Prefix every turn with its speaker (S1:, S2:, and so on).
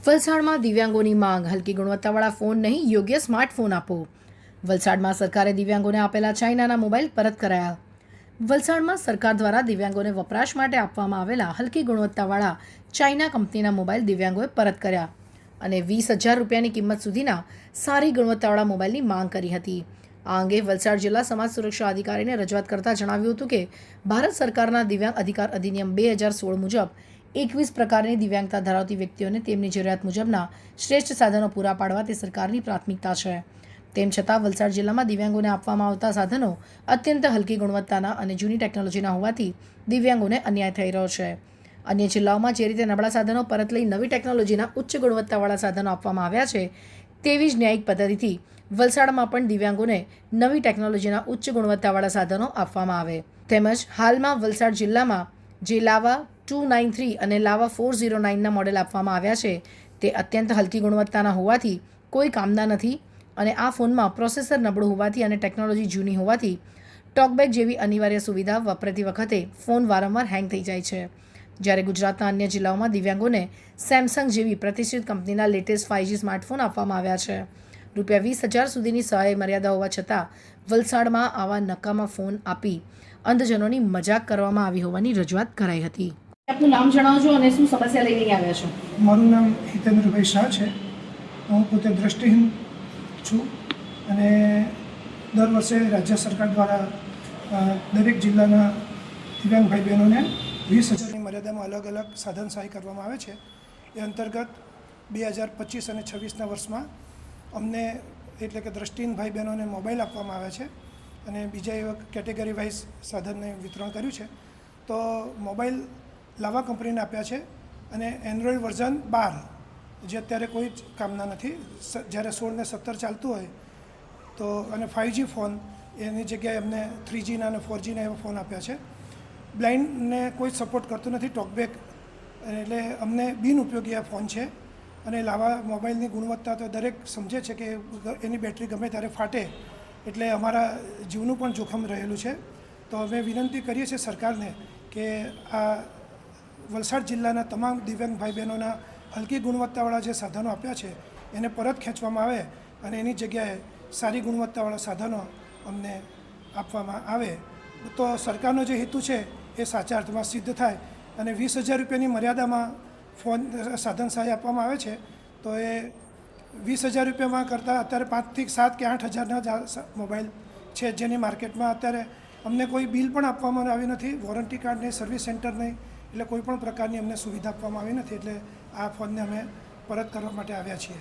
S1: વલસાડમાં દિવ્યાંગોની માંગ, હલકી ગુણવત્તાવાળા ફોન નહીં, યોગ્ય સ્માર્ટફોન આપો. વલસાડમાં સરકારે દિવ્યાંગોને આપેલા ચાઇનાના મોબાઈલ પરત કરાયા. વલસાડમાં સરકાર દ્વારા દિવ્યાંગોને વપરાશ માટે આપવામાં આવેલા હલકી ગુણવત્તાવાળા ચાઇના કંપનીના મોબાઈલ દિવ્યાંગોએ પરત કર્યા અને 20,000 રૂપિયાની કિંમત સુધીના સારી ગુણવત્તાવાળા મોબાઈલની માંગ કરી હતી. આ અંગે વલસાડ જિલ્લા સમાજ સુરક્ષા અધિકારીને રજૂઆત કરતાં જણાવ્યું હતું કે ભારત સરકારના દિવ્યાંગ અધિકાર અધિનિયમ 2016 મુજબ 21 પ્રકારની દિવ્યાંગતા ધરાવતી વ્યક્તિઓને તેમની જરૂરિયાત મુજબના શ્રેષ્ઠ સાધનો પૂરા પાડવા તે સરકારની પ્રાથમિકતા છે. તેમ છતાં વલસાડ જિલ્લામાં દિવ્યાંગોને આપવામાં આવતા સાધનો અત્યંત હલકી ગુણવત્તાના અને જૂની ટેકનોલોજીના હોવાથી દિવ્યાંગોને અન્યાય થઈ રહ્યો છે. અન્ય જિલ્લાઓમાં જે રીતે નબળા સાધનો પરત લઈ નવી ટેકનોલોજીના ઉચ્ચ ગુણવત્તાવાળા સાધનો આપવામાં આવ્યા છે, તેવી જ ન્યાયિક પદ્ધતિથી વલસાડમાં પણ દિવ્યાંગોને નવી ટેકનોલોજીના ઉચ્ચ ગુણવત્તાવાળા સાધનો આપવામાં આવે. તેમજ હાલમાં વલસાડ જિલ્લામાં જે લાવા 293 અને લાવા 409ના મોડેલ આપવામાં આવ્યા છે, તે અત્યંત હલકી ગુણવત્તાના હોવાથી કોઈ કામના નથી અને આ ફોનમાં પ્રોસેસર નબળું હોવાથી અને ટેકનોલોજી જૂની હોવાથી ટોકબેક જેવી અનિવાર્ય સુવિધા વાપરતી વખતે ફોન વારંવાર હેંગ થઈ જાય છે. જ્યારે ગુજરાતના અન્ય જિલ્લાઓમાં દિવ્યાંગોને સેમસંગ જેવી પ્રતિષ્ઠિત કંપનીના લેટેસ્ટ 5G સ્માર્ટફોન આપવામાં આવ્યા છે. રૂપિયા 20,000 સુધીની સહાય મર્યાદા હોવા છતાં વલસાડમાં આવા નકામા ફોન આપી અંધજનોની મજાક કરવામાં આવી હોવાની રજૂઆત કરાઈ હતી. આપનું નામ જણાવજો અને શું સમસ્યા લઈને આવ્યા છો?
S2: મારું નામ હિતેન્દ્રભાઈ શાહ છે. હું પોતે દ્રષ્ટિહીન છું અને દર વર્ષે રાજ્ય સરકાર દ્વારા દરેક જિલ્લાના દિવ્યાંગ ભાઈ બહેનોને 20,000ની મર્યાદામાં અલગ અલગ સાધન સહાય કરવામાં આવે છે. એ અંતર્ગત 2025 અને 26ના વર્ષમાં અમને એટલે કે દ્રષ્ટિહીન ભાઈ બહેનોને મોબાઈલ આપવામાં આવ્યા છે અને બીજા એવા કેટેગરી વાઇઝ સાધનને વિતરણ કર્યું છે. તો મોબાઈલ લાવા કંપનીને આપ્યા છે અને એન્ડ્રોઈડ વર્ઝન 12 જે અત્યારે કોઈ જ કામના નથી. જ્યારે 16 ને 17 ચાલતું હોય તો અને 5G ફોન એની જગ્યાએ અમને 3Gના અને 4Gના એવા ફોન આપ્યા છે. બ્લાઇન્ડને કોઈ સપોર્ટ કરતું નથી ટોકબેક, એટલે અમને બિનઉપયોગી આ ફોન છે. અને લાવા મોબાઈલની ગુણવત્તા તો દરેક સમજે છે કે એની બેટરી ગમે ત્યારે ફાટે એટલે અમારા જીવનું પણ જોખમ રહેલું છે. તો અમે વિનંતી કરીએ છીએ સરકારને કે આ વલસાડ જિલ્લાના તમામ દિવ્યાંગ ભાઈ બહેનોના હલકી ગુણવત્તાવાળા જે સાધનો આપ્યા છે એને પરત ખેંચવામાં આવે અને એની જગ્યાએ સારી ગુણવત્તાવાળા સાધનો અમને આપવામાં આવે તો સરકારનો જે હેતુ છે એ સાચા અર્થમાં સિદ્ધ થાય અને 20,000 રૂપિયાની મર્યાદામાં ફોન સાધન સહાય આપવામાં આવે છે. તો એ 20,000 રૂપિયામાં કરતાં અત્યારે 5 થી 7 કે 8,000ના મોબાઈલ છે જેની માર્કેટમાં અત્યારે અમને કોઈ બિલ પણ આપવામાં આવ્યું નથી, વોરંટી કાર્ડ નહીં, સર્વિસ સેન્ટર નહીં, એટલે કોઈ પણ પ્રકારની અમને સુવિધા આપવામાં આવી નથી. એટલે આ ફોનને અમે પરત કરવા માટે આવ્યા છીએ.